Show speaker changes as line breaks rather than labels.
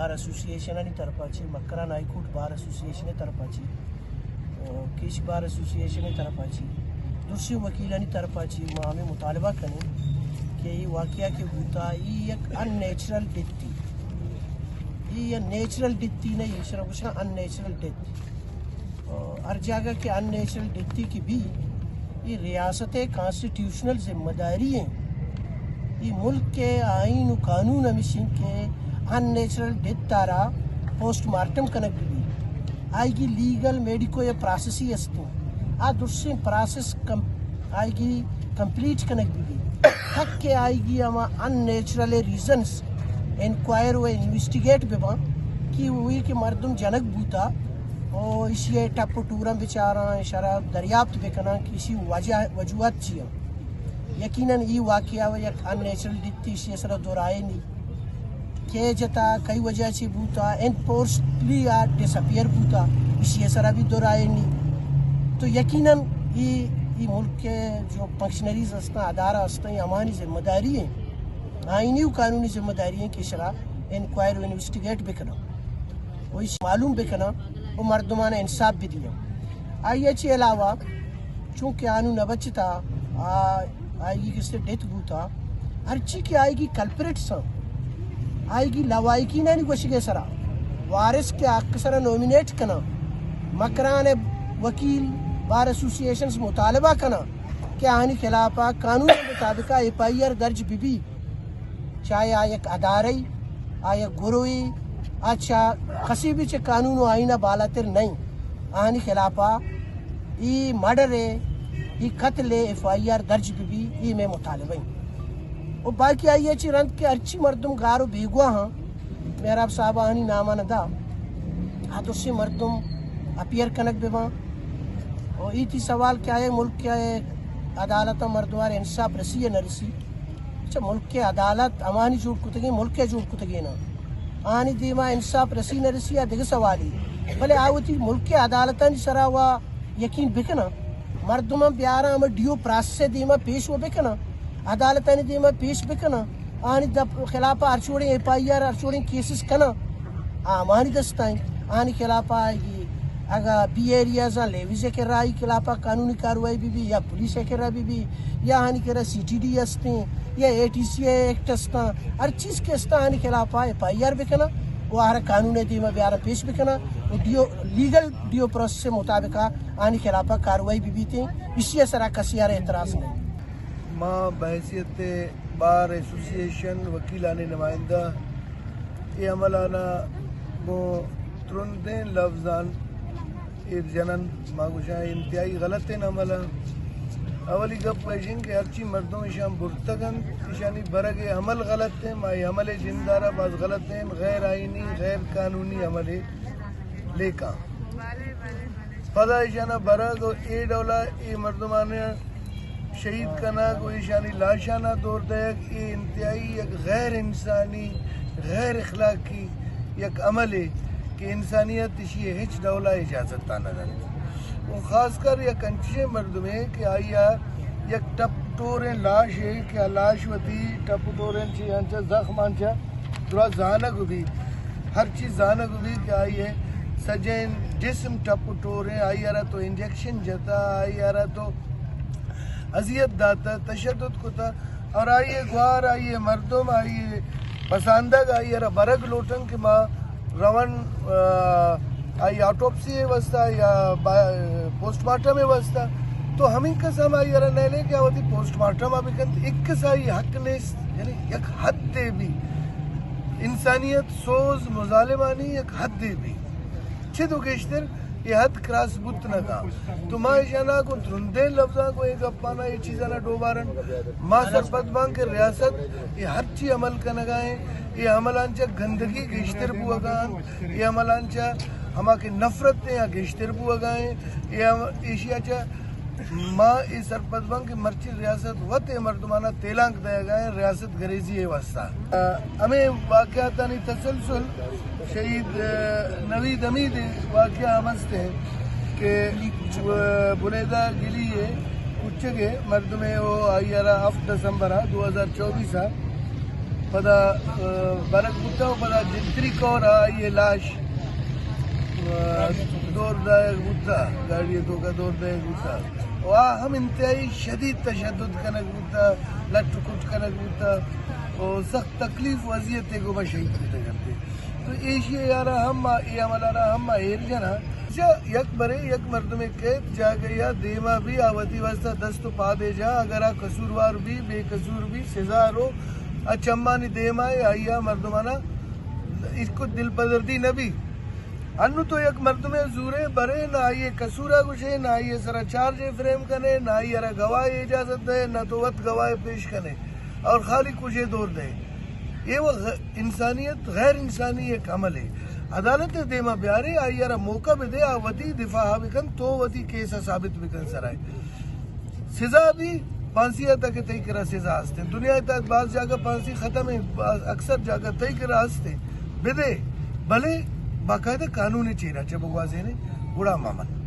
बार असोसिएशनानी तरफाची, Makran high court bar असोसिएशने तरफाची, केश बार असोसिएशने तरफाची, दूसरी वकीलानी तरफाची आम्ही मुतालबा करें कि ये वाक़या के बूता ये एक अननेचुरल डेथ थी, ये नेचुरल डेथ थी नहीं, सिर्फ अननेचुरल डेथ। हर जगह के अननेचुरल डेथ थी की भी ये रियासत कॉन्स्टिट्यूशनल जिम्मेदारी है, ये मुल्क के आइन व कानून हमेशा के अननेचुरल डेथ तारा पोस्टमार्टम कनक भी आएगी लीगल मेडिको या प्रोसेस ही असतो आ दूसरी प्रोसेस आएगी कंप्लीट कनक भी तक के आएगी हम अननेचुरल रीजंस इंक्वायर व इन्वेस्टिगेट बेबा कि हुई कि मर्दम जनक बूता और इसी टप टूरम बेचारा शरा दरियाफ्त बेकना किसी वजूहत चाहिए यकीनन ये वाक़या व एक अननेचुरल डिथी से सर दोहराए नहीं के जता कई वजह से बूता एनफोर्सली या डिसअपियर बूता इसी सर भी दोहराए नहीं। तो यकीनन ये मुल्क के जो फंक्शनरीज हस्ता अदारा हस्ता ये हमारी जिम्मेदारी है, आइनी व कानूनी जिम्मेदारी है कि शरा इंक्वायर व इन्वेस्टिगेट बेकना वो इस मालूम बेकना वो मर्दमाना इंसाफ भी दिया। आइए के अलावा चूँकि आनू न बचता आएगी किससे डेथ बूता हर चीज की आएगी कल्परेट्स आएगी लवाइकी ना नहीं कोशिश सरा वारिस के अक्सर नॉमिनेट कना मकरान वकील बार एसोसिएशन मुतालबा कना कि आने खिलाफ कानून के मुताबिक FIR दर्ज भी चाहे आयक अदारे आयक गुरुई अच्छा कसी भी कानून आईना बालातिर नहीं आने खिलाफा ये मर्डर है ये कत्ल FIR दर्ज भी ये में मुतालबा और बाकी आइए रंत के अर्ची मर्दम गारो बेगुआ हाँ मेरा साहब आनी नामा नदा हाँ तो उससे मर्दम अपियर कनक बेबा और ये थी सवाल क्या है मुल्क क्या है अदालत मर्दवार इंसाफ रसी है न रसी। अच्छा मुल्क के अदालत अमानी झूठ कुतगी मुल्क के झूठ कुतगी ना आनी दीमा इंसाफ रसी न रसी या दिग सवाली भले आवती मुल्क के अदालत सरा हुआ यकीन बिकना मर्दमा प्यारा हम डियो प्रास से दीमा पेश हो बिकना अदालत ने दीमा पेश बिकना आनी दब खिलाफ अर्चोड़े FIR अर्चोड़े केसेस कना आमानी दस्ताएं आनी खिलाफ आएगी अगर बी एरियाज लेविजे के राई खिलाफ कानूनी कार्रवाई भी या पुलिस के रा भी या आनी के CTD हस्ते या ATCA एक्ट हस्ता हर चीज़ के हस्ता आनी खिलाफ FIR बिकना वो हर कानून दीमा ब्यारा पेश बिकना वो लीगल डियो प्रोसेस से मुताबिक आनी खिलाफ कार्रवाई भी थी इसी सरा कसियार एतराज़ नहीं।
माँ बहसीत बार एसोसिएशन वकीलानी नुमाइंदा ये अमलाना वो तुरंते लफ्जान एक जनन मागुशा इंतहाई गलत है अमला अवली गप पैशिंग के अर्ची मर्दों इशाम बुरतगन इशानी बरगे अमल गलत है माई अमल जिंदारा बाज गलत है गैर आइनी गैर कानूनी अमल लेका पदा इशाना बरग और ए डोला ए मर्दमाने शहीद कना को इशानी लाशाना दौर दयक ये इंतहाई एक गैर इंसानी गैर अखलाकी एक अमल है कि इंसानियत इसी हिच डौला इजाज़त ताना वो ख़ासकर यह कंचे मर्द में कि आइया एक टप टोरें लाश है कि लाश वती टप टोरें ची जख्म आंचा दुरा जानक भी हर चीज़ जानक भी कि आइए सजन जिस्म टप टोरें आइयारा तो इंजेक्शन जता आइयारा तो अजियत दाता तशद्दुद कोता और आइए ग्वार आइए मर्दम आइए पसंदग आइयारा बरग लोटन के माँ रवन आई ऑटोप्सी व्यवस्था या पोस्टमार्टम व्यवस्था तो हम इनका समय यार नहीं ले क्या होती पोस्टमार्टम अभी कंत एक साई हक ने यानी एक हद दे भी इंसानियत सोज मुजालिमानी एक हद दे भी छे तो केश्तर ये हद क्रॉस बुत न का तो माँ इशाना को धुंधे लफ्जा को एक अपना ये चीज़ ना डोबारन माँ सरपत बांग के रियासत ये हर चीज अमल का नगाएं ये अमलांचा गंदगी गेश्तर बुआगान ये अमलांचा हमा की नफरत ने या गेश्तर बुआगाएं ये एशियाचा माँ इस सरपत बांग की मर्ची रियासत वत मर्दमाना तेलांक दया गए रियासत गरीजी है वास्ता हमें वाक़यातानी तसलसल शहीद नवीद अमीद वाक़या मस्त है कि बुनेदा गिली है कुछ के मर्द में वो आइयारा 7 दिसंबर 2024 پدا برک بوتا پدا جنتری کورا یہ لاش دور دائے بوتا گاڑی تو کا دور دائے بوتا وہاں ہم انتہائی شدید تشدد کنک بوتا لٹ کٹ کنک بوتا اور سخت تکلیف وضعیت کو میں شہید کرتے کرتے تو ایشیا یارا ہم یہ عملارا ہم ایر جنا یک برے یک مردم قید جا گیا دیما بھی آوتی واسطہ دست پا دے جا اگر آ قصوروار بھی بے قصور بھی سزا رو اچمانی دیما آئیا مردمانا اس کو دل پذردی نبی انو تو یک مردم زورے برے نہ آئیے قصورہ کچھے نہ آئیے سرا چارج فریم کنے نہ آئیے ارا گواہ اجازت دے نہ تو وقت گواہ پیش کنے اور خالی کچھے دور دے یہ وہ انسانیت غیر انسانی ایک عمل ہے عدالت دیما بیارے آئیے ارا موقع بھی دے آوتی دفاع بکن تو وتی کیسا ثابت بکن سرائے سزا بھی پانسیہ تک تئی کرا سزا ہستے دنیا تک بعض جگہ پانسی ختم ہے اکثر جگہ تئی کرا ہستے بدے بھلے باقاعدہ قانونی چہرہ چھ بگوازے نے بڑا معاملہ